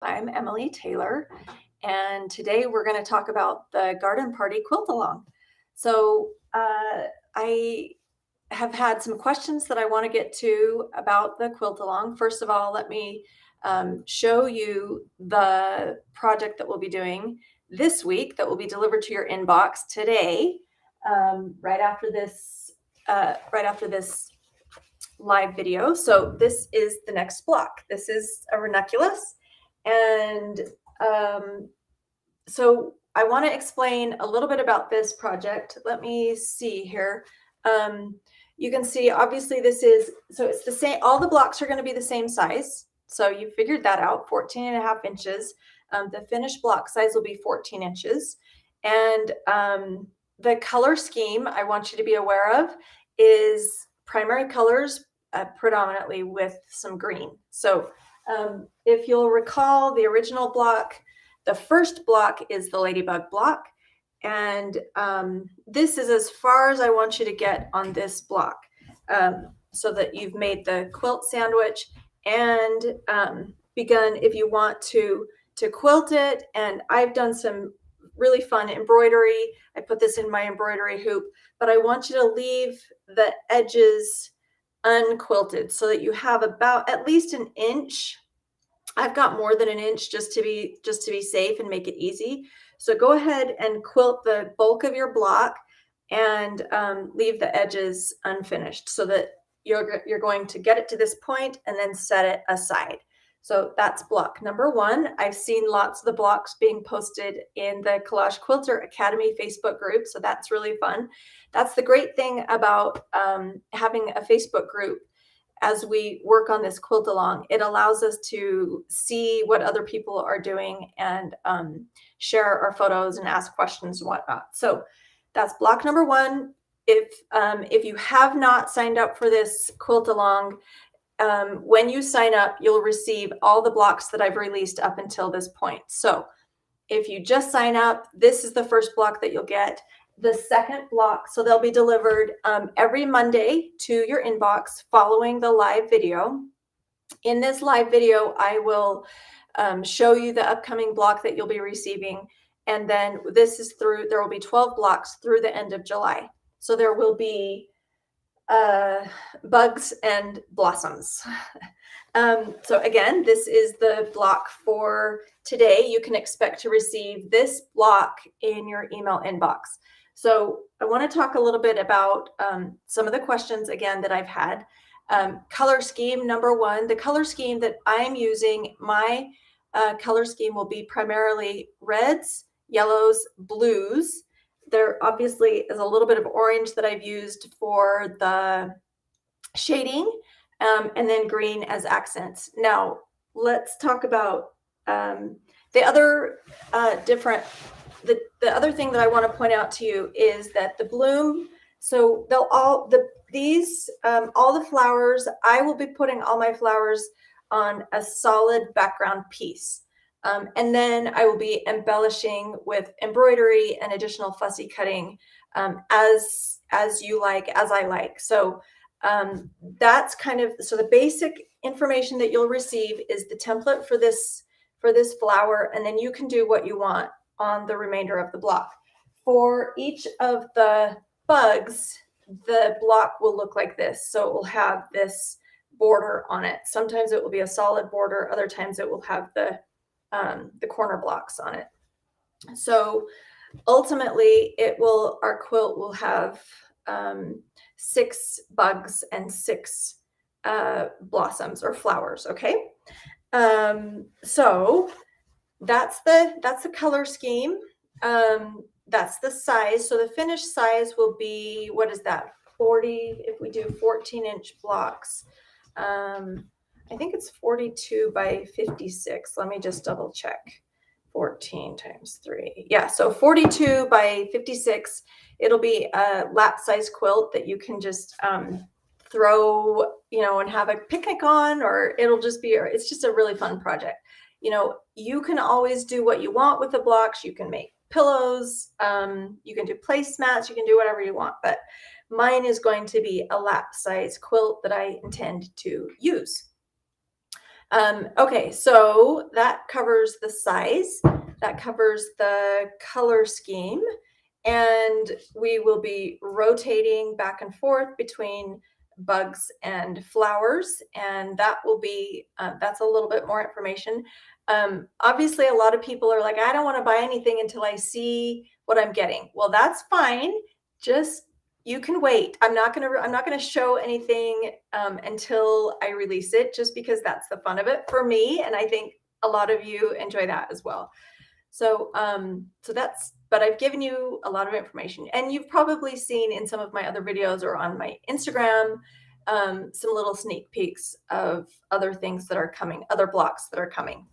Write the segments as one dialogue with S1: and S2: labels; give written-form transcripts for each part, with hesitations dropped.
S1: I'm Emily Taylor, and today we're going to talk about the Garden Party Quilt Along. So, I have had some questions that I want to get to about the quilt along. First of all, let me show you the project that we'll be doing this week that will be delivered to your inbox today, right after this live video. So this is the next block. This is a ranunculus. And so I want to explain a little bit about this project. Let me see here. You can see, obviously it's the same, all the blocks are going to be the same size. So you figured that out, 14.5 inches. The finished block size will be 14 inches. And the color scheme I want you to be aware of is primary colors, predominantly with some green. So if you'll recall the original block, the first block is the ladybug block. And this is as far as I want you to get on this block, so that you've made the quilt sandwich and begun, if you want to quilt it. And I've done some really fun embroidery. I put this in my embroidery hoop, but I want you to leave the edges unquilted so that you have about at least an inch. I've got more than an inch just to be safe and make it easy. So go ahead and quilt the bulk of your block and leave the edges unfinished so that you're going to get it to this point and then set it aside. So that's block number one. I've seen lots of the blocks being posted in the Collage Quilter Academy Facebook group, so that's really fun. That's the great thing about having a Facebook group. As we work on this quilt along, it allows us to see what other people are doing and share our photos and ask questions and whatnot. So that's block number one. If you have not signed up for this quilt along, when you sign up, you'll receive all the blocks that I've released up until this point. So if you just sign up, this is the first block that you'll get. The second block, so they'll be delivered every Monday to your inbox following the live video. In this live video, I will show you the upcoming block that you'll be receiving. And then there will be 12 blocks through the end of July. So there will be bugs and blossoms. So again, this is the block for today. You can expect to receive this block in your email inbox. So I want to talk a little bit about some of the questions again that I've had. Color scheme number one, the color scheme that I'm using, my color scheme will be primarily reds, yellows, blues. There obviously is a little bit of orange that I've used for the shading, and then green as accents. Now let's talk about the other the other thing that I want to point out to you is that the bloom, so all the flowers, I will be putting all my flowers on a solid background piece. And then I will be embellishing with embroidery and additional fussy cutting as I like. So that's so the basic information that you'll receive is the template for this flower, and then you can do what you want on the remainder of the block. For each of the bugs, the block will look like this. So it will have this border on it. Sometimes it will be a solid border. Other times it will have the corner blocks on it. So ultimately our quilt will have 6 bugs and 6 blossoms or flowers. Okay. So that's the color scheme. That's the size. So the finished size will be, what is that? 40, if we do 14-inch blocks. I think it's 42 by 56. Let me just double check. 14 times 3. Yeah, so 42 by 56. It'll be a lap size quilt that you can just throw, and have a picnic on, or it's just a really fun project. You can always do what you want with the blocks. You can make pillows, you can do placemats, you can do whatever you want, but mine is going to be a lap size quilt that I intend to use. Okay, so that covers the size, that covers the color scheme, and we will be rotating back and forth between bugs and flowers, and that will be, that's a little bit more information. Obviously, a lot of people are like, I don't want to buy anything until I see what I'm getting. Well, that's fine. Just you can wait. I'm not gonna show anything until I release it, just because that's the fun of it for me, and I think a lot of you enjoy that as well. So that's, but I've given you a lot of information, and you've probably seen in some of my other videos or on my Instagram some little sneak peeks of other things that are coming, other blocks that are coming.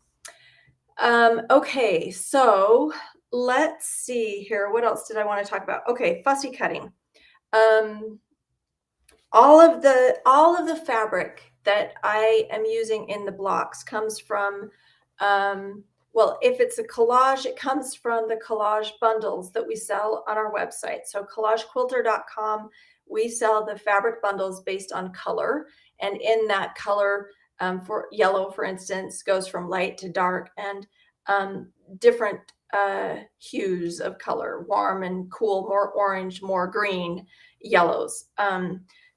S1: Okay, so let's see here. What else did I want to talk about? Okay, fussy cutting. All of the fabric that I am using in the blocks comes from, well, if it's a collage, it comes from the collage bundles that we sell on our website. So collagequilter.com, we sell the fabric bundles based on color. And in that color, for yellow, for instance, goes from light to dark, and different hues of color, warm and cool, more orange, more green, yellows.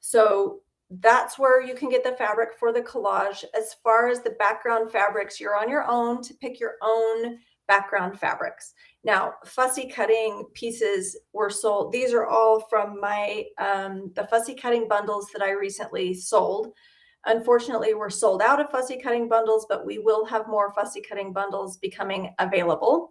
S1: So that's where you can get the fabric for the collage. As far as the background fabrics, you're on your own to pick your own background fabrics. Now, fussy cutting pieces were sold. These are all from my the fussy cutting bundles that I recently sold. Unfortunately, we're sold out of fussy cutting bundles, but we will have more fussy cutting bundles becoming available.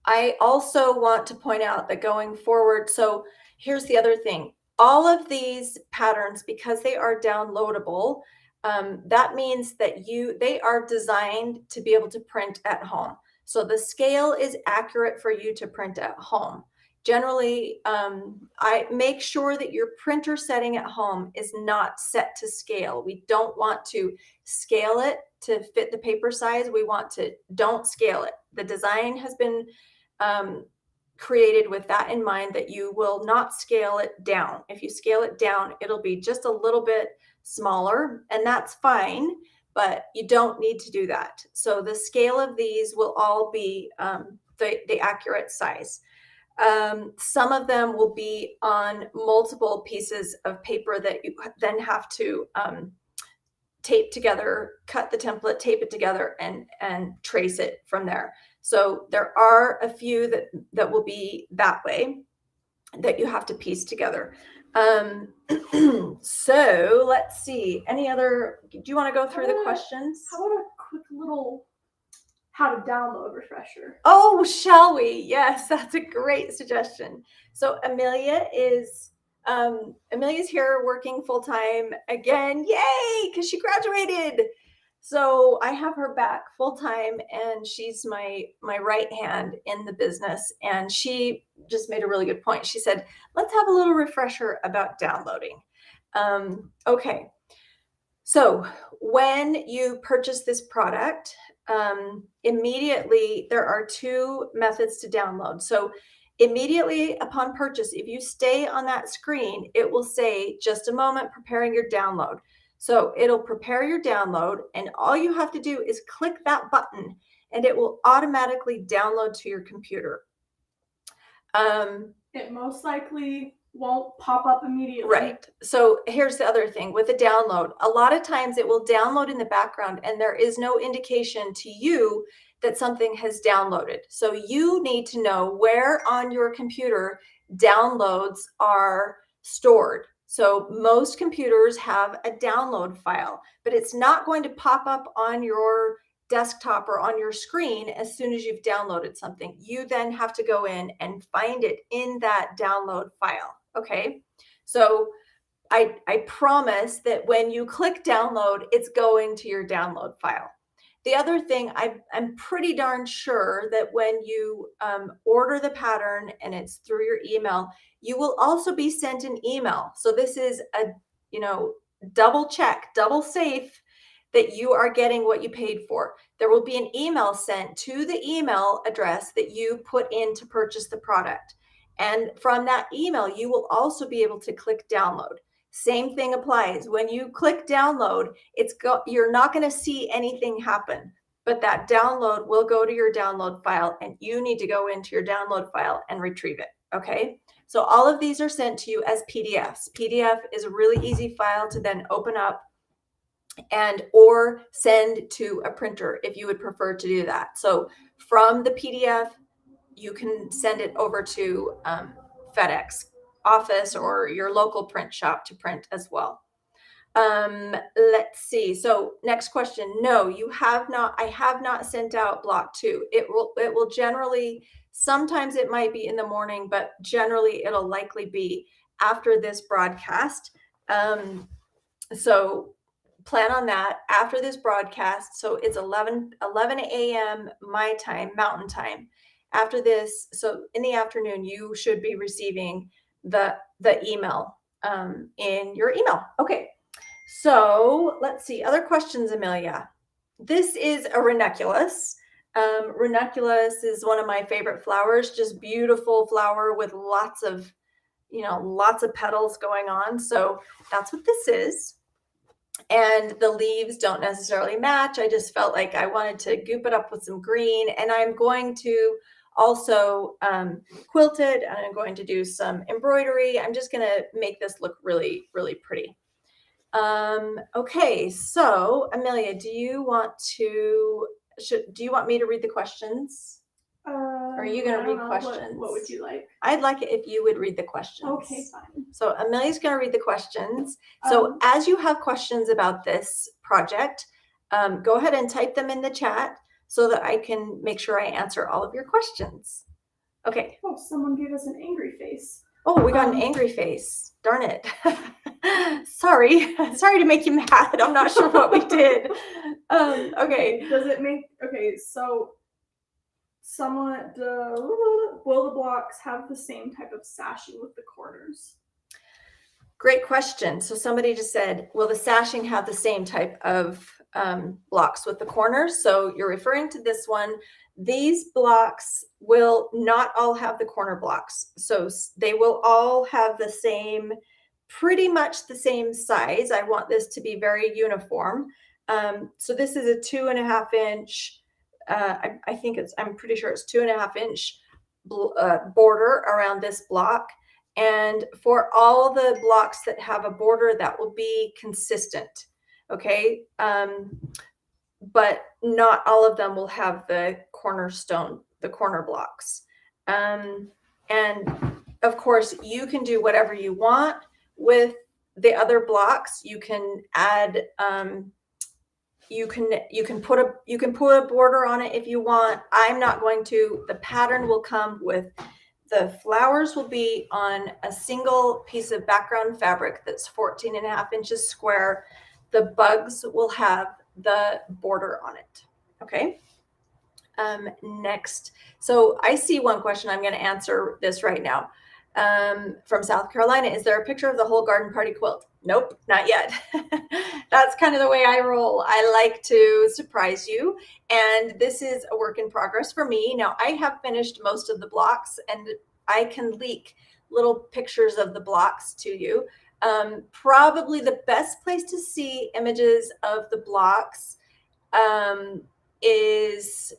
S1: I also want to point out that going forward, so here's the other thing. All of these patterns, because they are downloadable, that means that they are designed to be able to print at home. So the scale is accurate for you to print at home. Generally, I make sure that your printer setting at home is not set to scale. We don't want to scale it to fit the paper size. We want to don't scale it. The design has been created with that in mind, that you will not scale it down. If you scale it down, it'll be just a little bit smaller, and that's fine, but you don't need to do that. So the scale of these will all be the accurate size. Some of them will be on multiple pieces of paper that you then have to tape together, cut the template, tape it together, and trace it from there. So there are a few that will be that way, that you have to piece together. So let's see. Any other? Do you want to go through the questions?
S2: How about a quick little how to download refresher?
S1: Oh, shall we? Yes, that's a great suggestion. So Amelia's here working full-time again. Yay, because she graduated. So I have her back full-time, and she's my right hand in the business. And she just made a really good point. She said, let's have a little refresher about downloading. Okay. So when you purchase this product, immediately there are two methods to download. So immediately upon purchase, if you stay on that screen, it will say just a moment preparing your download. So it'll prepare your download, and all you have to do is click that button, and it will automatically download to your computer.
S2: It most likely won't pop up immediately.
S1: Right. So here's the other thing with the download. A lot of times it will download in the background, and there is no indication to you that something has downloaded. So you need to know where on your computer downloads are stored. So most computers have a download file, but it's not going to pop up on your desktop or on your screen as soon as you've downloaded something. You then have to go in and find it in that download file. Okay, so I promise that when you click download, it's going to your download file. The other thing, I'm pretty darn sure that when you order the pattern and it's through your email, you will also be sent an email. So this is a, double check, double safe that you are getting what you paid for. There will be an email sent to the email address that you put in to purchase the product. And from that email, you will also be able to click download. Same thing applies. When you click download, you're not going to see anything happen, but that download will go to your download file, and you need to go into your download file and retrieve it. Okay. So all of these are sent to you as PDFs. PDF is a really easy file to then open up and or send to a printer if you would prefer to do that. So from the PDF, you can send it over to FedEx office or your local print shop to print as well. Let's see. So next question. No, you have not. I have not sent out block 2. It will generally, sometimes it might be in the morning, but generally it'll likely be after this broadcast. So plan on that after this broadcast. So it's 11 a.m. my time, Mountain Time. After this, so in the afternoon, you should be receiving the email in your email. Okay. So let's see. Other questions, Amelia. This is a ranunculus. Ranunculus is one of my favorite flowers. Just beautiful flower with lots of petals going on. So that's what this is. And the leaves don't necessarily match. I just felt like I wanted to goop it up with some green, and I'm going to also quilt it, and I'm going to do some embroidery. I'm just going to make this look really, really pretty. Okay, so Amelia, do you want me to read the questions? Or are you going to read questions?
S2: What would you like?
S1: I'd like it if you would read the questions.
S2: Okay, fine.
S1: So Amelia's going to read the questions. So as you have questions about this project, go ahead and type them in the chat so that I can make sure I answer all of your questions. Okay.
S2: Oh, someone gave us an angry face.
S1: Oh, we got an angry face. Darn it. Sorry to make you mad. I'm not sure what we did. Okay.
S2: Does it make, okay, so will the blocks have the same type of sashing with the corners?
S1: Great question. So somebody just said, will the sashing have the same type of blocks with the corners? So you're referring to this one. These blocks will not all have the corner blocks. So they will all have the same, pretty much the same size. I want this to be very uniform. So this is a 2.5 inch, I'm pretty sure it's 2.5 inch border around this block. And for all the blocks that have a border, that will be consistent. Okay. But not all of them will have the cornerstone, the corner blocks. And of course, you can do whatever you want with the other blocks. You can add, you can put a border on it if you want. I'm not going to. The pattern will come with, the flowers will be on a single piece of background fabric that's 14.5 inches square. The bugs will have the border on it. Okay. Next. So I see one question. I'm going to answer this right now. From South Carolina. Is there a picture of the whole garden party quilt? Nope, not yet. That's kind of the way I roll. I like to surprise you. And this is a work in progress for me. Now I have finished most of the blocks, and I can leak little pictures of the blocks to you. Probably the best place to see images of the blocks is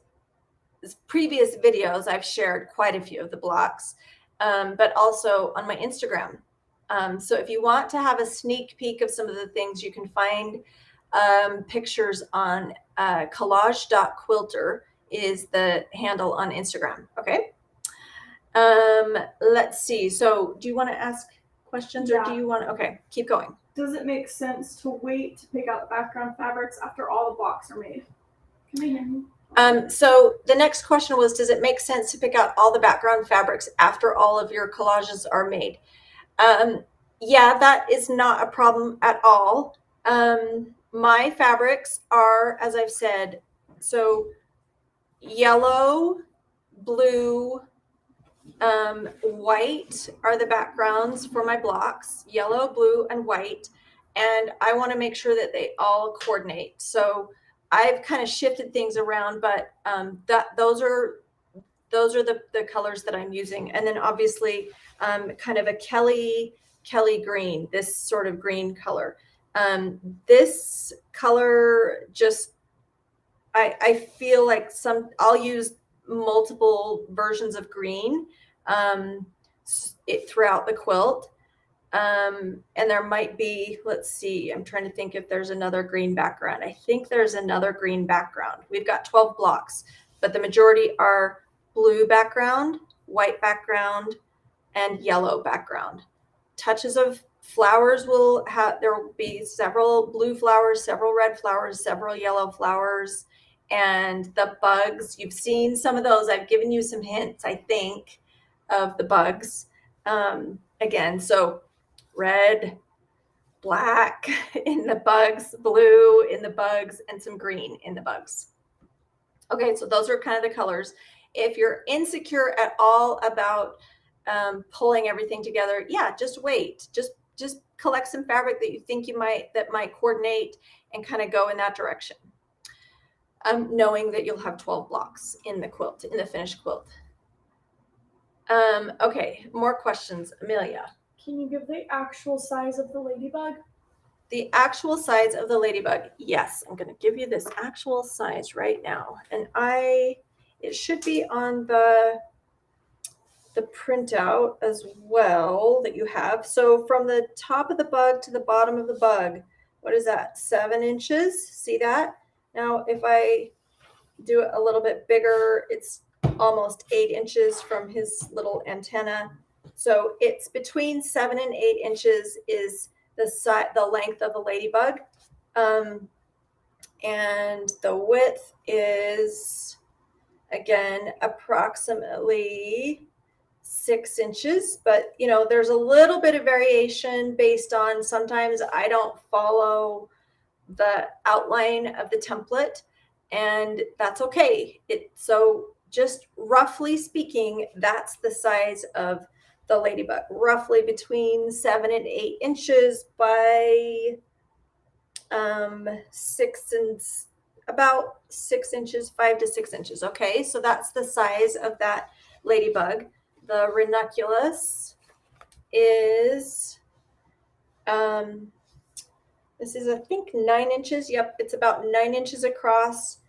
S1: previous videos. I've shared quite a few of the blocks, but also on my Instagram. So if you want to have a sneak peek of some of the things, you can find pictures on collage.quilter is the handle on Instagram. Okay. Let's see. So do you want to ask questions, or do you want to, okay, keep going.
S2: Does it make sense to wait to pick out background fabrics after all the blocks are made? Can you hear me?
S1: So the next question was, does it make sense to pick out all the background fabrics after all of your collages are made? Yeah, that is not a problem at all. My fabrics are, as I've said, so yellow, blue, white are the backgrounds for my blocks, yellow, blue, and white. And I want to make sure that they all coordinate. So I've kind of shifted things around, but those are the colors that I'm using. And then obviously kind of a Kelly Kelly green, this sort of green color. This color just, I feel like I'll use multiple versions of green throughout the quilt. And there might be, let's see, I'm trying to think if there's another green background. I think there's another green background. We've got 12 blocks, but the majority are blue background, white background, and yellow background. Touches of flowers will have, there will be several blue flowers, several red flowers, several yellow flowers, and the bugs, you've seen some of those. I've given you some hints, I think, of the bugs. Again, so red, black in the bugs, blue in the bugs, and some green in the bugs. Okay, so those are kind of the colors. If you're insecure at all about pulling everything together, yeah, just wait. Just collect some fabric that you think that might coordinate and kind of go in that direction. Knowing that you'll have 12 blocks in the quilt, in the finished quilt. Okay, more questions. Amelia.
S2: Can you give the actual size of the ladybug?
S1: The actual size of the ladybug. Yes, I'm going to give you this actual size right now. And it should be on the printout as well that you have. So from the top of the bug to the bottom of the bug, what is that? 7 inches. See that? Now, if I do it a little bit bigger, it's almost 8 inches from his little antenna. So it's between 7 and 8 inches is the length of the ladybug. And the width is, again, approximately 6 inches, but there's a little bit of variation based on, sometimes I don't follow the outline of the template, and that's okay. So just roughly speaking, that's the size of the ladybug, roughly between 7 and 8 inches by about 6 inches, 5 to 6 inches. Okay, so that's the size of that ladybug. The ranunculus is this is, I think, 9 inches. Yep, it's about 9 inches across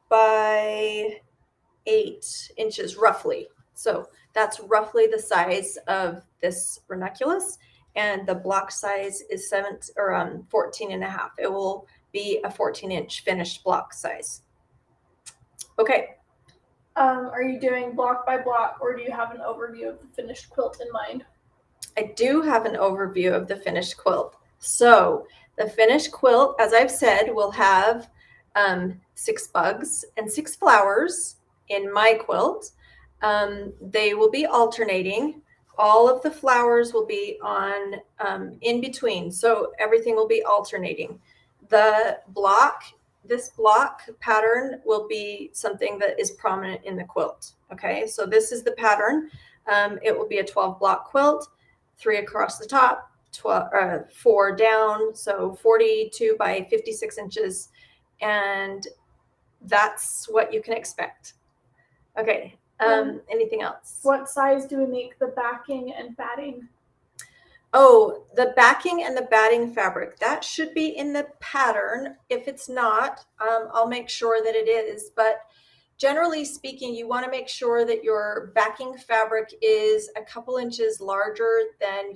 S1: by 8 inches roughly. So that's roughly the size of this ranunculus, and the block size is 14 and a half. It will be a 14-inch finished block size. Okay.
S2: Are you doing block by block, or do you have an overview of the finished quilt in mind?
S1: I do have an overview of the finished quilt. So the finished quilt, as I've said, will have 6 bugs and 6 flowers in my quilt. They will be alternating. All of the flowers will be on in between, so everything will be alternating. This block pattern will be something that is prominent in the quilt. Okay, so this is the pattern. It will be a 12 block quilt, 3 across the top, 4 down, so 42 by 56 inches, and that's what you can expect. Okay. Anything else?
S2: What size do we make the backing and batting?
S1: Oh, the backing and the batting fabric, that should be in the pattern. If it's not, I'll make sure that it is. But generally speaking, you want to make sure that your backing fabric is a couple inches larger than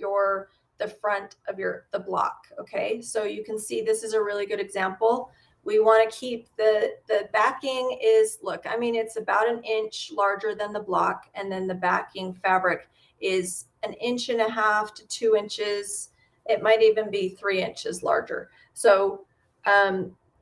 S1: the front of the block. Okay, so you can see this is a really good example. We want to keep the backing it's about 1 inch larger than the block, and then the backing fabric is 1.5 inches to 2 inches. It might even be 3 inches larger. So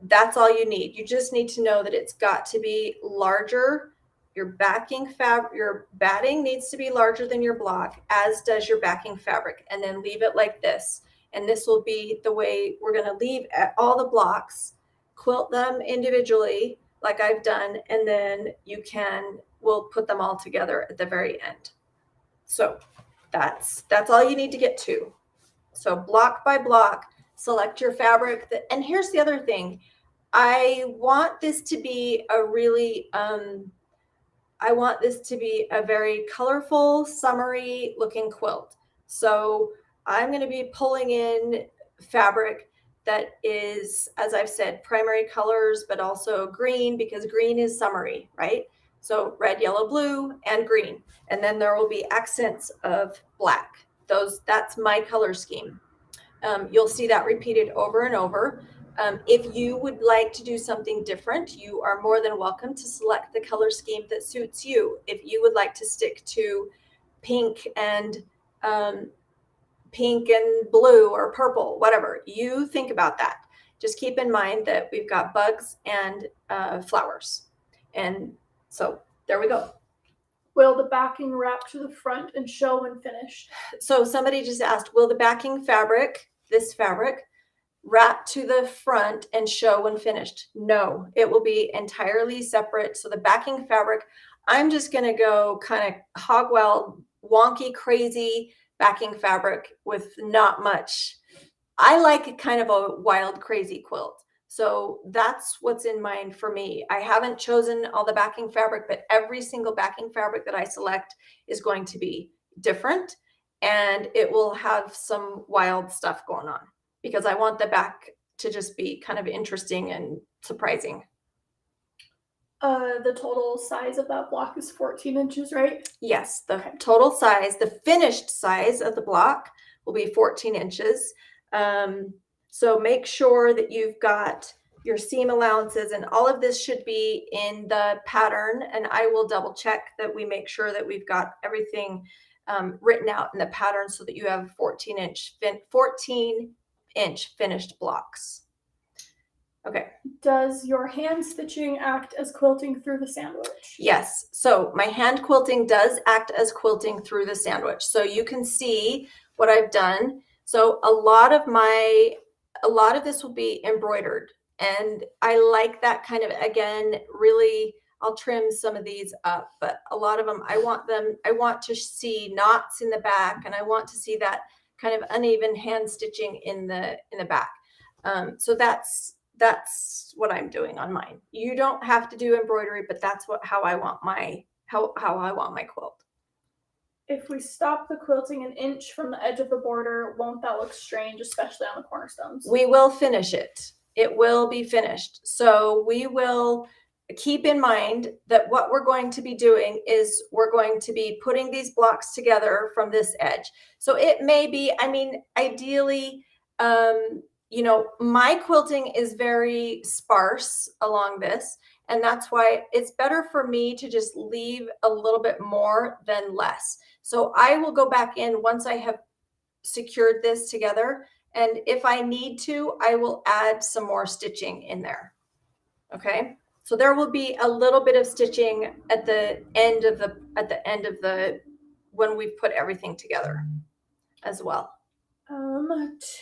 S1: that's all you need. You just need to know that it's got to be larger. Your batting needs to be larger than your block, as does your backing fabric, and then leave it like this. And this will be the way we're going to leave all the blocks. Quilt them individually like I've done, and then we'll put them all together at the very end. So that's all you need to get to. So block by block, select your fabric. And here's the other thing. I want this to be a very colorful, summery looking quilt. So I'm going to be pulling in fabric that is, as I've said, primary colors, but also green, because green is summery, right? So red, yellow, blue, and green. And then there will be accents of black. That's my color scheme. You'll see that repeated over and over. If you would like to do something different, you are more than welcome to select the color scheme that suits you. If you would like to stick to pink and blue or purple, whatever, you think about that. Just keep in mind that we've got bugs and flowers. And so there we go.
S2: Will the backing wrap to the front and show when finished?
S1: So somebody just asked, will the backing fabric, this fabric, wrap to the front and show when finished? No, it will be entirely separate. So the backing fabric, I'm just going to go kind of hog wild, wonky, crazy backing fabric with not much. I like kind of a wild, crazy quilt. So that's what's in mind for me. I haven't chosen all the backing fabric, but every single backing fabric that I select is going to be different, and it will have some wild stuff going on because I want the back to just be kind of interesting and surprising.
S2: The total size of that block is 14 inches, right?
S1: Yes, the total size, the finished size of the block will be 14 inches. So make sure that you've got your seam allowances, and all of this should be in the pattern, and I will double check that we make sure that we've got everything written out in the pattern so that you have 14 inch finished blocks. Okay.
S2: Does your hand stitching act as quilting through the sandwich?
S1: Yes. So my hand quilting does act as quilting through the sandwich. So you can see what I've done. So a lot of this will be embroidered, and I like that kind of, again, really, I'll trim some of these up, but a lot of them, I want to see knots in the back, and I want to see that kind of uneven hand stitching in the back. So that's what I'm doing on mine. You don't have to do embroidery, but that's how I want my quilt.
S2: If we stop the quilting an inch from the edge of the border, won't that look strange, especially on the cornerstones?
S1: We will finish it. It will be finished. So we will keep in mind that what we're going to be doing is we're going to be putting these blocks together from this edge. So it may be, I mean, ideally, you know, my quilting is very sparse along this, and that's why it's better for me to just leave a little bit more than less. So I will go back in once I have secured this together, and if I need to, I will add some more stitching in there. Okay, so there will be a little bit of stitching at the end of the when we've put everything together as well.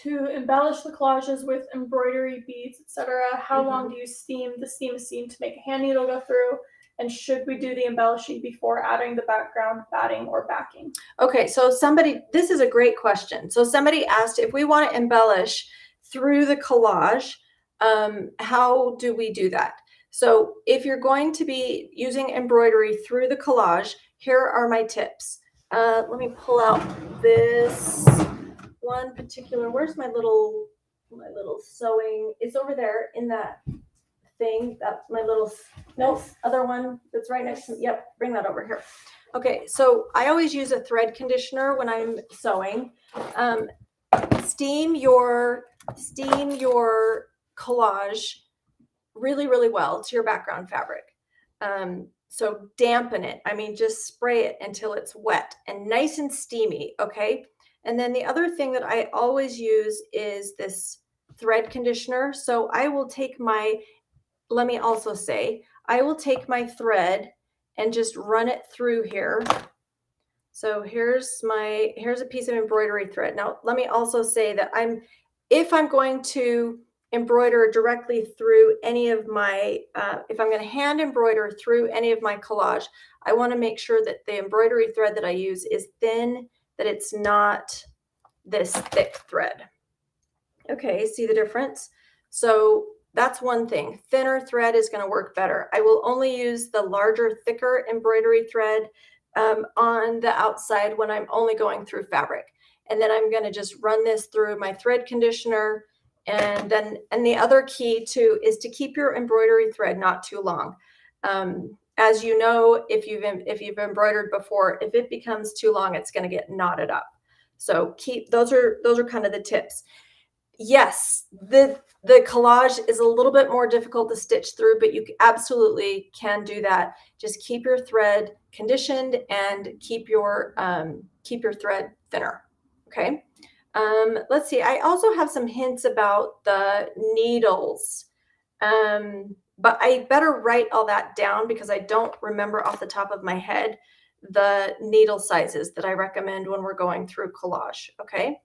S2: To embellish the collages with embroidery, beads, etc., how long do you steam the seam to make a hand needle go through? And should we do the embellishing before adding the background, batting, or backing?
S1: Okay, so this is a great question. So somebody asked if we want to embellish through the collage, how do we do that? So if you're going to be using embroidery through the collage, here are my tips. Let me pull out this one particular, where's my little sewing? It's over there in that thing, that my little, no, other one that's right next to me. Yep, bring that over here. Okay, so I always use a thread conditioner when I'm sewing. Steam your collage really, really well to your background fabric. So dampen it. I mean, just spray it until it's wet and nice and steamy, okay? And then the other thing that I always use is this thread conditioner. So I will take let me also say, I will take my thread and just run it through here. So here's a piece of embroidery thread. Now, let me also say that if I'm going to embroider directly through any of my, if I'm going to hand embroider through any of my collage, I want to make sure that the embroidery thread that I use is thin, that it's not this thick thread. Okay, see the difference? So that's one thing. Thinner thread is going to work better. I will only use the larger, thicker embroidery thread on the outside when I'm only going through fabric. and then I'm going to just run this through my thread conditioner. And the other key too is to keep your embroidery thread not too long. As you know, if you've embroidered before, if it becomes too long, it's going to get knotted up. So those are kind of the tips. Yes, the collage is a little bit more difficult to stitch through, but you absolutely can do that. Just keep your thread conditioned and keep your thread thinner. Okay. Let's see. I also have some hints about the needles, but I better write all that down because I don't remember off the top of my head the needle sizes that I recommend when we're going through collage. Okay.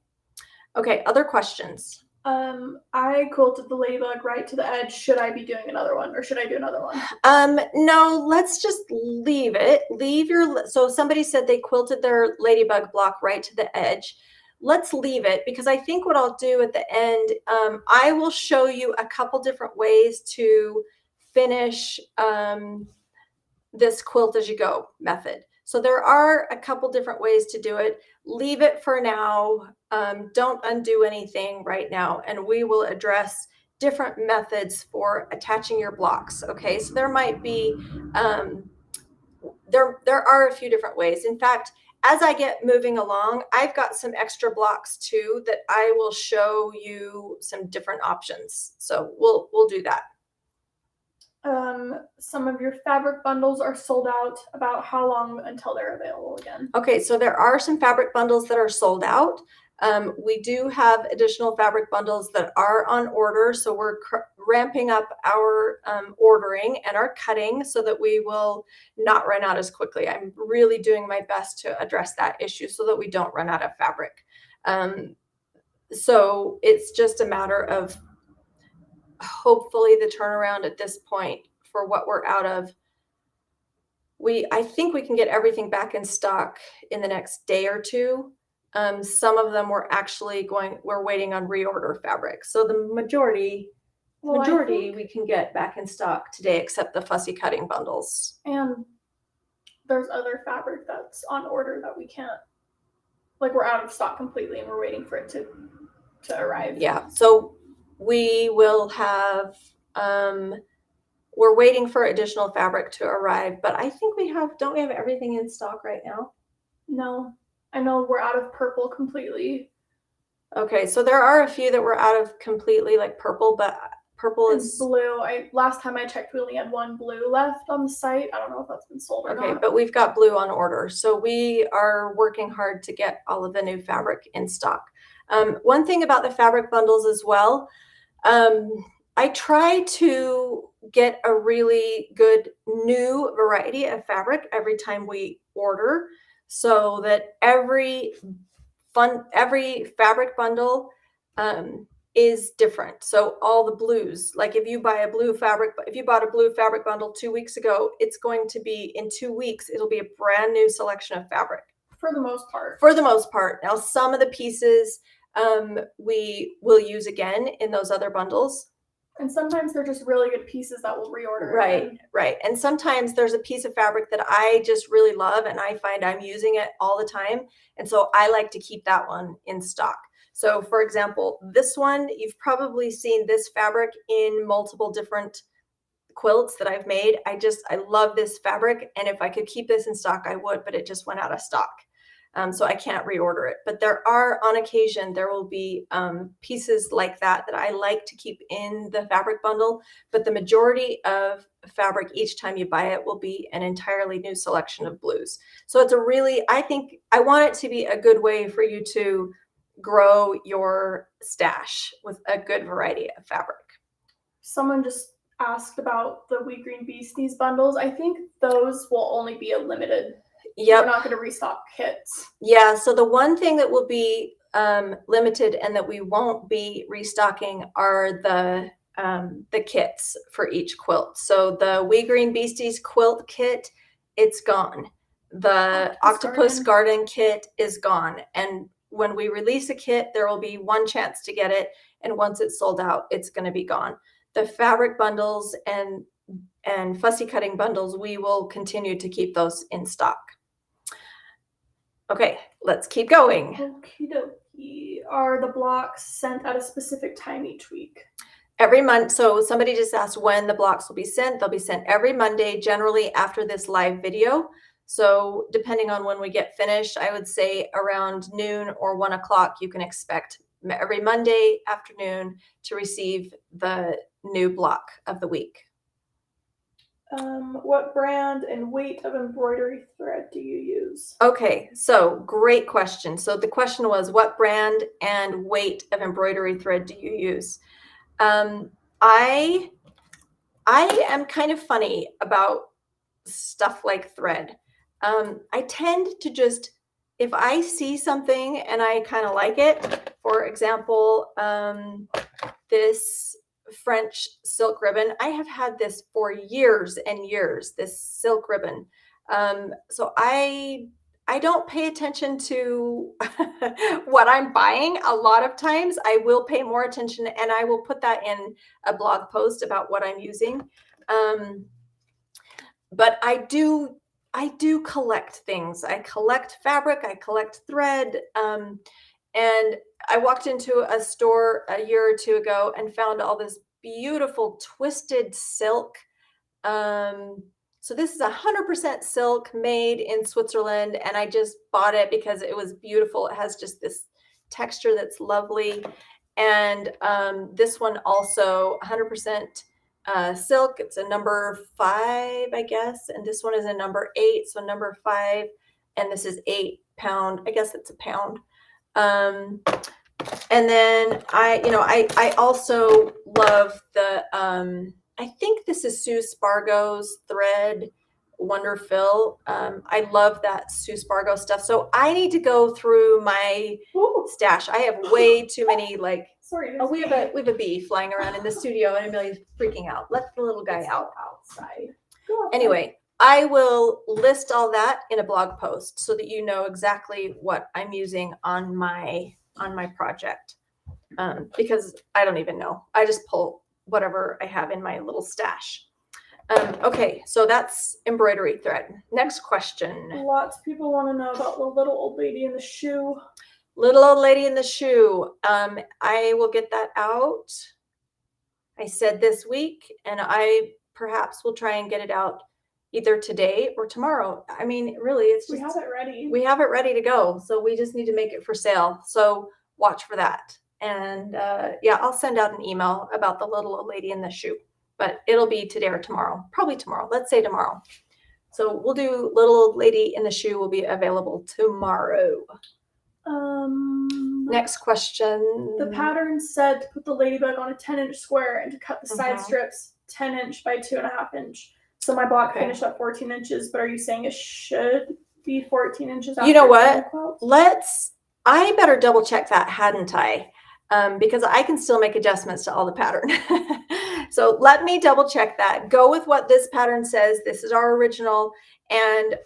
S1: Okay, other questions?
S2: I quilted the ladybug right to the edge. Should I be doing another one, or should I do another one?
S1: No, let's just leave it. So somebody said they quilted their ladybug block right to the edge. Let's leave it because I think what I'll do at the end, I will show you a couple different ways to finish this quilt as you go method. So there are a couple different ways to do it. Leave it for now. Don't undo anything right now, and we will address different methods for attaching your blocks. Okay, so there might be there are a few different ways. In fact, as I get moving along, I've got some extra blocks too that I will show you some different options. So we'll do that.
S2: Some of your fabric bundles are sold out. About how long until they're available again?
S1: Okay, so there are some fabric bundles that are sold out. We do have additional fabric bundles that are on order, so we're ramping up our ordering and our cutting so that we will not run out as quickly. I'm really doing my best to address that issue so that we don't run out of fabric. So it's just a matter of hopefully the turnaround at this point for what we're out of. I think we can get everything back in stock in the next day or two. Some of them we're waiting on reorder fabric. So the majority we can get back in stock today, except the fussy cutting bundles.
S2: And there's other fabric that's on order that we can't, like we're out of stock completely and we're waiting for it to arrive.
S1: Yeah, so we will have, we're waiting for additional fabric to arrive, but I think don't we have everything in stock right now?
S2: No, I know we're out of purple completely.
S1: Okay, so there are a few that we're out of completely, like purple, but purple is
S2: blue. Last time I checked, we only had one blue left on the site. I don't know if that's been sold or not.
S1: Okay, but we've got blue on order. So we are working hard to get all of the new fabric in stock. One thing about the fabric bundles as well, I try to get a really good new variety of fabric every time we order so that every fabric bundle is different. So all the blues, like if you bought a blue fabric bundle 2 weeks ago, it's going to be in 2 weeks, it'll be a brand new selection of fabric.
S2: For the most part.
S1: For the most part. Now, some of the pieces we will use again in those other bundles.
S2: And sometimes they're just really good pieces that we'll reorder.
S1: Right. And sometimes there's a piece of fabric that I just really love and I find I'm using it all the time. And so I like to keep that one in stock. So for example, this one, you've probably seen this fabric in multiple different quilts that I've made. I love this fabric. And if I could keep this in stock, I would, but it just went out of stock. So I can't reorder it, but on occasion, there will be pieces like that I like to keep in the fabric bundle, but the majority of fabric each time you buy it will be an entirely new selection of blues. So I think I want it to be a good way for you to grow your stash with a good variety of fabric.
S2: Someone just asked about the We Green Beasties bundles. I think those will only be a limited.
S1: Yep.
S2: We're not going to restock kits.
S1: Yeah. So the one thing that will be limited and that we won't be restocking are the kits for each quilt. So the We Green Beasties quilt kit, it's gone. The Octopus Garden kit is gone. And when we release a kit, there will be one chance to get it. And once it's sold out, it's going to be gone. The fabric bundles and fussy cutting bundles, we will continue to keep those in stock. Okay, let's keep going.
S2: Okie dokie. Are the blocks sent at a specific time each week?
S1: Every month. So somebody just asked when the blocks will be sent. They'll be sent every Monday, generally after this live video. So depending on when we get finished, I would say around noon or 1 o'clock, you can expect every Monday afternoon to receive the new block of the week.
S2: What brand and weight of embroidery thread do you use?
S1: Okay, so great question. So the question was, what brand and weight of embroidery thread do you use? I am kind of funny about stuff like thread. I tend to just, if I see something and I kind of like it, for example, this French silk ribbon, I have had this for years and years, this silk ribbon. So I don't pay attention to what I'm buying. A lot of times I will pay more attention and I will put that in a blog post about what I'm using. But I do collect things. I collect fabric, I collect thread. And I walked into a store a year or two ago and found all this beautiful twisted silk. So this is 100% silk made in Switzerland, and I just bought it because it was beautiful. It has just this texture that's lovely. And this one also 100% silk. It's a number 5, I guess, and this one is a number 8. So number 5, and this is 8 pound. I guess it's a pound. And then I also love the, I think this is Sue Spargo's thread Wonderfill. I love that Sue Spargo stuff. So I need to go through my stash. I have way too many, like,
S2: Sorry.
S1: we have a bee flying around in the studio and Amelia's freaking out. Let the little guy out.
S2: Outside.
S1: Anyway, I will list all that in a blog post so that you know exactly what I'm using on my project. Because I don't even know. I just pull whatever I have in my little stash. Okay, so that's embroidery thread. Next question.
S2: Lots of people want to know about the little old lady in the shoe.
S1: Little old lady in the shoe. I will get that out. I said this week, and I perhaps will try and get it out either today or tomorrow. I mean, really, it's just,
S2: we have it ready.
S1: We have it ready to go. So we just need to make it for sale. So watch for that. And yeah, I'll send out an email about the little old lady in the shoe, but it'll be today or tomorrow, probably tomorrow. Let's say tomorrow. So we'll do little old lady in the shoe will be available tomorrow. Next question.
S2: The pattern said to put the ladybug on a 10-inch square and to cut the side strips 10-inch by 2.5-inch. So my block finished at 14 inches, but are you saying it should be 14 inches?
S1: You know what? I better double check that, hadn't I? Because I can still make adjustments to all the pattern. So let me double check that. Go with what this pattern says. This is our original, and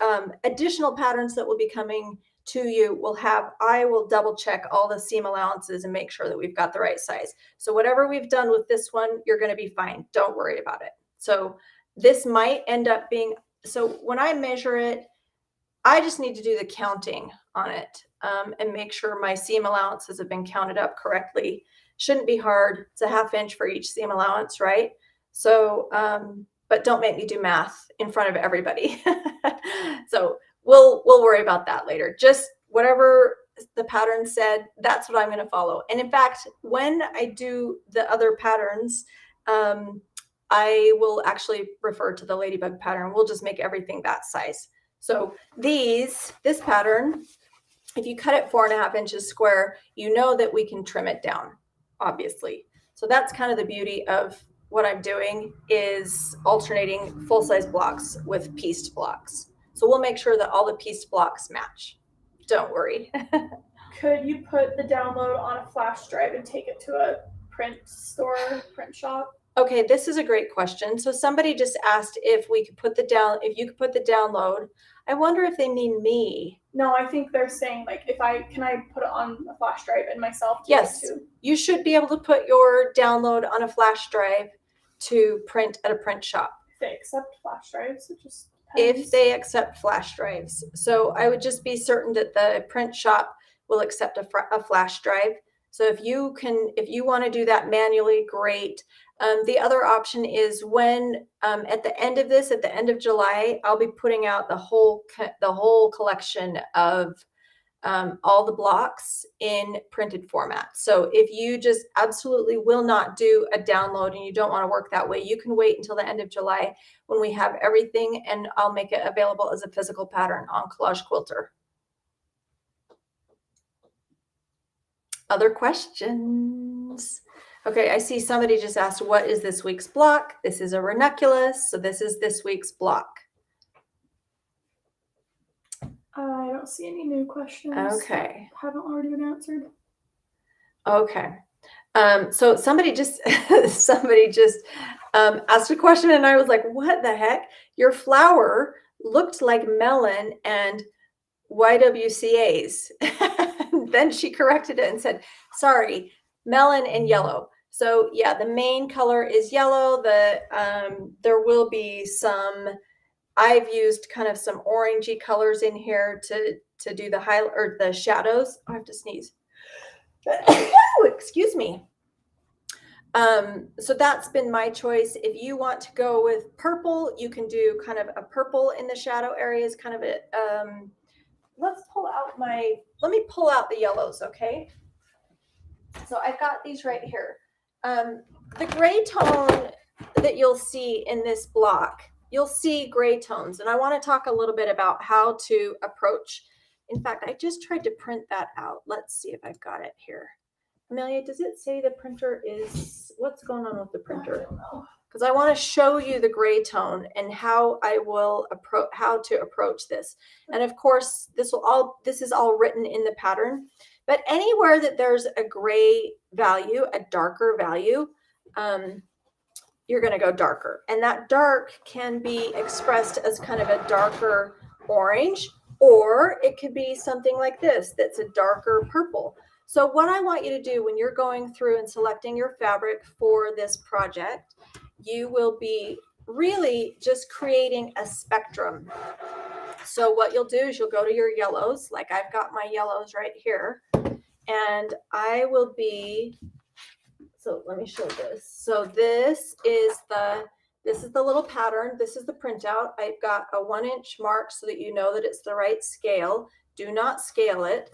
S1: additional patterns that will be coming to you I will double check all the seam allowances and make sure that we've got the right size. So whatever we've done with this one, you're going to be fine. Don't worry about it. So this might end up being, so when I measure it, I just need to do the counting on it and make sure my seam allowances have been counted up correctly. Shouldn't be hard. It's a 1/2 inch for each seam allowance, right? So, but don't make me do math in front of everybody. So we'll worry about that later. Just whatever the pattern said, that's what I'm going to follow. And in fact, when I do the other patterns, I will actually refer to the ladybug pattern. We'll just make everything that size. So this pattern, if you cut it 4.5 inches square, you know that we can trim it down, obviously. So that's kind of the beauty of what I'm doing, is alternating full-size blocks with pieced blocks. So we'll make sure that all the pieced blocks match. Don't worry.
S2: Could you put the download on a flash drive and take it to a print print shop?
S1: Okay, this is a great question. So somebody just asked if you could put the download. I wonder if they mean me.
S2: No, I think they're saying, like, can I put it on a flash drive and myself?
S1: Yes, you should be able to put your download on a flash drive to print at a print shop.
S2: If they accept flash drives, it just
S1: if
S2: pens.
S1: they accept flash drives. So I would just be certain that the print shop will accept a flash drive. So if you want to do that manually, great. The other option is when at the end of this, at the end of July, I'll be putting out the whole collection of all the blocks in printed format. So if you just absolutely will not do a download and you don't want to work that way, you can wait until the end of July when we have everything, and I'll make it available as a physical pattern on Collage Quilter. Other questions? Okay, I see somebody just asked, what is this week's block? This is a ranunculus, so this is this week's block.
S2: I don't see any new questions.
S1: Okay.
S2: Haven't already been answered.
S1: Okay. So somebody just asked a question, and I was like, what the heck? Your flower looked like melon and YWCA's. Then she corrected it and said, sorry, melon and yellow. So yeah, the main color is yellow. There will be some, I've used kind of some orangey colors in here to do the highlight or the shadows. I have to sneeze. Excuse me. So that's been my choice. If you want to go with purple, you can do kind of a purple in the shadow areas, kind of a, let me pull out the yellows. Okay. So I've got these right here. The gray tone that you'll see in this block, you'll see gray tones. And I want to talk a little bit about how to approach. In fact, I just tried to print that out. Let's see if I've got it here. Amelia, does it say the printer is, what's going on with the printer? I don't know. Because I want to show you the gray tone and how I will approach, how to approach this. And of course, this is all written in the pattern, but anywhere that there's a gray value, a darker value, you're going to go darker. And that dark can be expressed as kind of a darker orange, or it could be something like this, that's a darker purple. So what I want you to do when you're going through and selecting your fabric for this project, you will be really just creating a spectrum. So what you'll do is you'll go to your yellows, like I've got my yellows right here, and I will be, so let me show this. So this is the little pattern. This is the printout. I've got a 1-inch mark so that you know that it's the right scale. Do not scale it.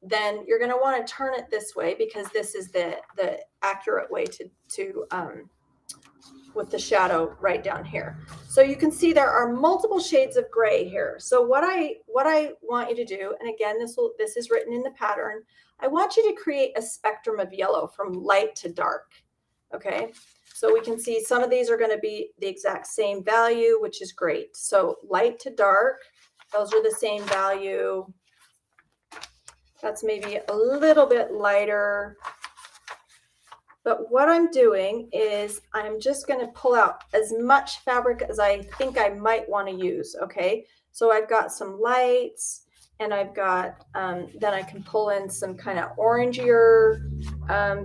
S1: Then you're going to want to turn it this way because this is the accurate way to with the shadow right down here. So you can see there are multiple shades of gray here. So what I want you to do, and again, this is written in the pattern, I want you to create a spectrum of yellow from light to dark. Okay, so we can see some of these are going to be the exact same value, which is great. So light to dark, those are the same value. That's maybe a little bit lighter. But what I'm doing is I'm just going to pull out as much fabric as I think I might want to use. Okay, so I've got some lights, and I've got, then I can pull in some kind of orangier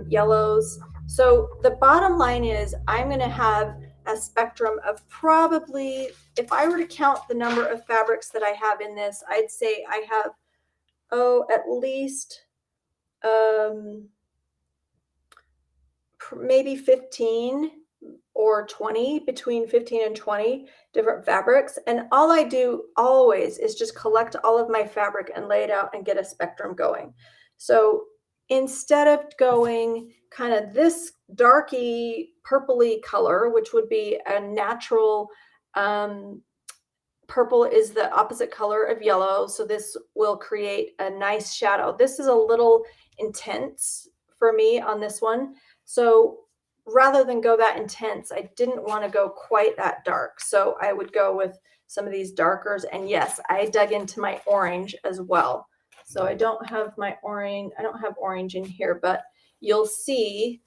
S1: yellows. So the bottom line is I'm going to have a spectrum of probably, if I were to count the number of fabrics that I have in this, I'd say I have, at least maybe 15 or 20, between 15 and 20 different fabrics. And all I do always is just collect all of my fabric and lay it out and get a spectrum going. So instead of going kind of this darky purpley color, which would be a natural, purple is the opposite color of yellow. So this will create a nice shadow. This is a little intense for me on this one. So rather than go that intense, I didn't want to go quite that dark. So I would go with some of these darkers. And yes, I dug into my orange as well. So I don't have my orange. I don't have orange in here, but you'll see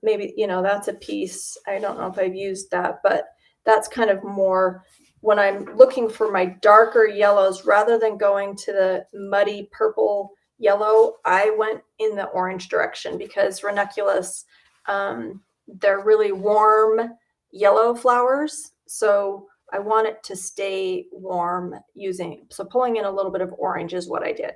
S1: maybe, that's a piece. I don't know if I've used that, but that's kind of more when I'm looking for my darker yellows, rather than going to the muddy purple yellow, I went in the orange direction because ranunculus, they're really warm yellow flowers. So I want it to stay warm so pulling in a little bit of orange is what I did.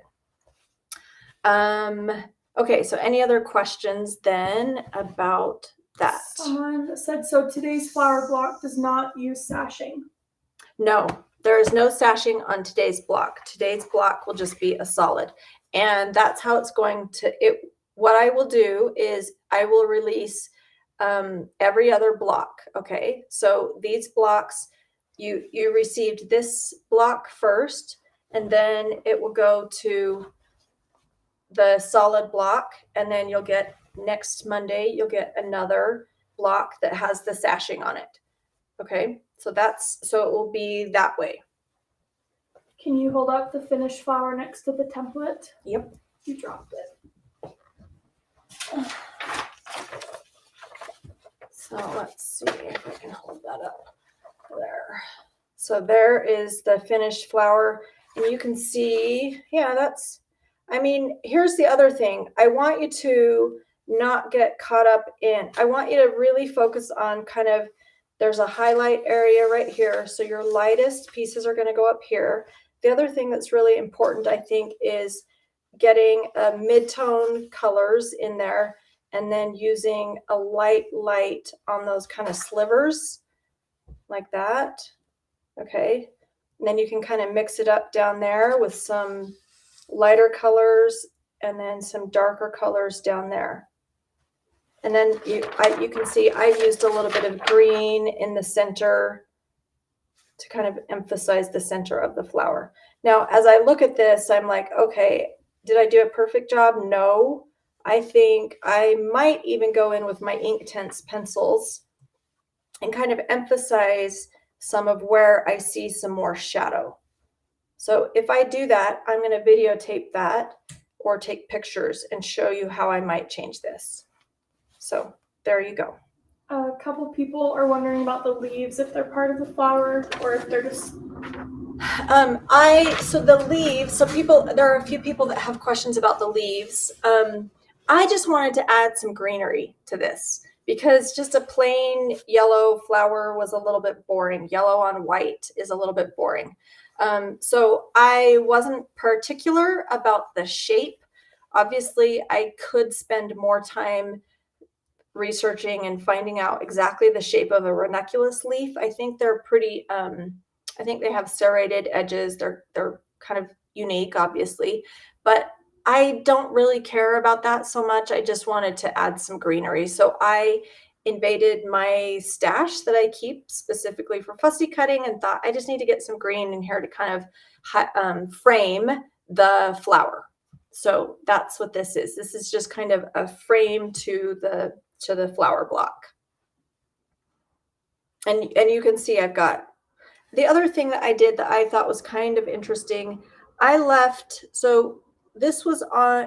S1: Okay, so any other questions then about that?
S2: Someone said, so today's flower block does not use sashing.
S1: No, there is no sashing on today's block. Today's block will just be a solid. And that's how it's going to, what I will do is I will release every other block. Okay, so these blocks, you received this block first, and then it will go to the solid block, and then you'll get next Monday, you'll get another block that has the sashing on it. Okay, so it will be that way.
S2: Can you hold up the finished flower next to the template?
S1: Yep.
S2: You dropped it.
S1: So let's see if I can hold that up there. So there is the finished flower, and you can see, yeah, I mean, here's the other thing. I want you to not get caught up I want you to really focus on kind of, there's a highlight area right here. So your lightest pieces are going to go up here. The other thing that's really important, I think, is getting mid-tone colors in there, and then using a light on those kind of slivers like that. Okay. And then you can kind of mix it up down there with some lighter colors and then some darker colors down there. And then you can see I used a little bit of green in the center to kind of emphasize the center of the flower. Now, as I look at this, I'm like, okay, did I do a perfect job? No. I think I might even go in with my Inktense pencils and kind of emphasize some of where I see some more shadow. So if I do that, I'm going to videotape that or take pictures and show you how I might change this. So there you go.
S2: A couple people are wondering about the leaves, if they're part of the flower or if they're just...
S1: So the leaves, there are a few people that have questions about the leaves. I just wanted to add some greenery to this because just a plain yellow flower was a little bit boring. Yellow on white is a little bit boring. So I wasn't particular about the shape. Obviously, I could spend more time researching and finding out exactly the shape of a ranunculus leaf. I think they're pretty, I think they have serrated edges. They're kind of unique, obviously, but I don't really care about that so much. I just wanted to add some greenery. So I invaded my stash that I keep specifically for fussy cutting and thought I just need to get some green in here to kind of frame the flower. So that's what this is. This is just kind of a frame to the flower block. And you can see I've got the other thing that I did that I thought was kind of interesting. So this was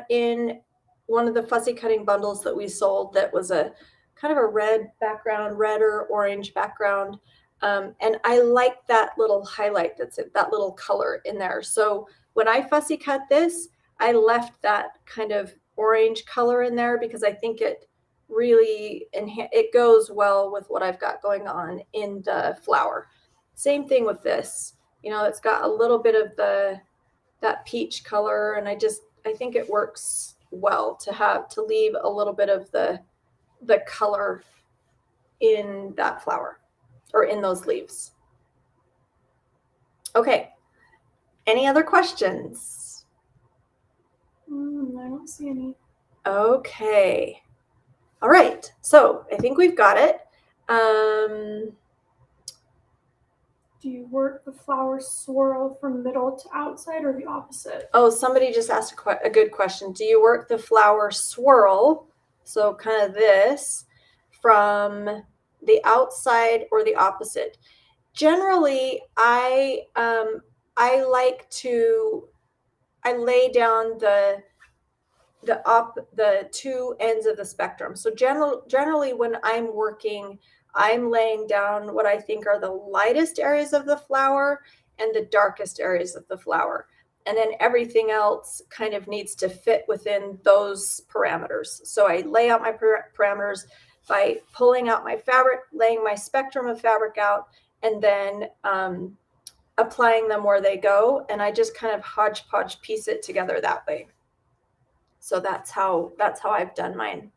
S1: in one of the fussy cutting bundles that we sold that was a kind of a red background, red or orange background. And I like that little highlight that little color in there. So when I fussy cut this, I left that kind of orange color in there because I think it really it goes well with what I've got going on in the flower. Same thing with this, it's got a little bit of that peach color, and I think it works well to leave a little bit of the color in that flower or in those leaves. Okay, any other questions?
S2: I don't see any.
S1: Okay. All right, so I think we've got it.
S2: Do you work the flower swirl from middle to outside or the opposite?
S1: Oh, somebody just asked a good question. Do you work the flower swirl, so kind of this, from the outside or the opposite? Generally, I lay down the two ends of the spectrum. So generally when I'm working, I'm laying down what I think are the lightest areas of the flower and the darkest areas of the flower. And then everything else kind of needs to fit within those parameters. So I lay out my parameters by pulling out my fabric, laying my spectrum of fabric out, and then applying them where they go. And I just kind of hodgepodge piece it together that way. So that's how I've done mine.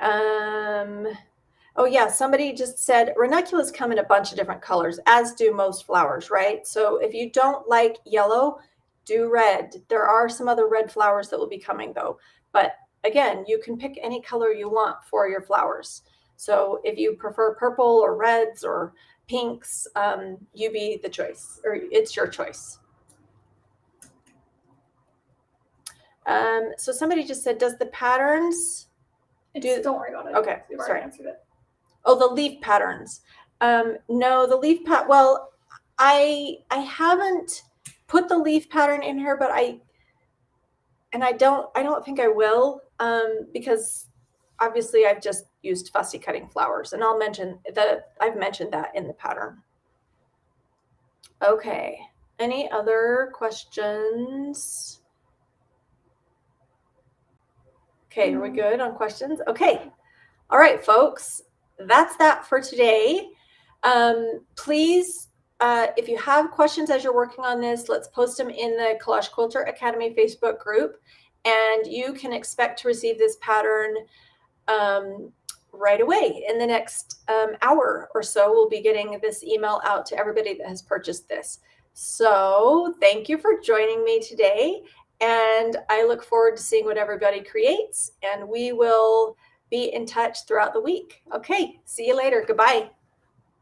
S1: Oh yeah, somebody just said ranunculus come in a bunch of different colors, as do most flowers, right? So if you don't like yellow, do red. There are some other red flowers that will be coming though. But again, you can pick any color you want for your flowers. So if you prefer purple or reds or pinks, you be the choice, or it's your choice. So somebody just said, does the patterns
S2: don't worry about it.
S1: Okay,
S2: We've
S1: sorry.
S2: already answered it.
S1: Oh, the leaf patterns. No, the leaf well, I haven't put the leaf pattern in here, but I don't think I will, because obviously I've just used fussy cutting flowers, and I've mentioned that in the pattern. Okay, any other questions? Okay, are we good on questions? Okay. All right, folks, that's that for today. Please, if you have questions as you're working on this, let's post them in the Collage Quilter Academy Facebook group, and you can expect to receive this pattern right away. In the next hour or so, we'll be getting this email out to everybody that has purchased this. So thank you for joining me today, and I look forward to seeing what everybody creates, and we will be in touch throughout the week. Okay, see you later. Goodbye.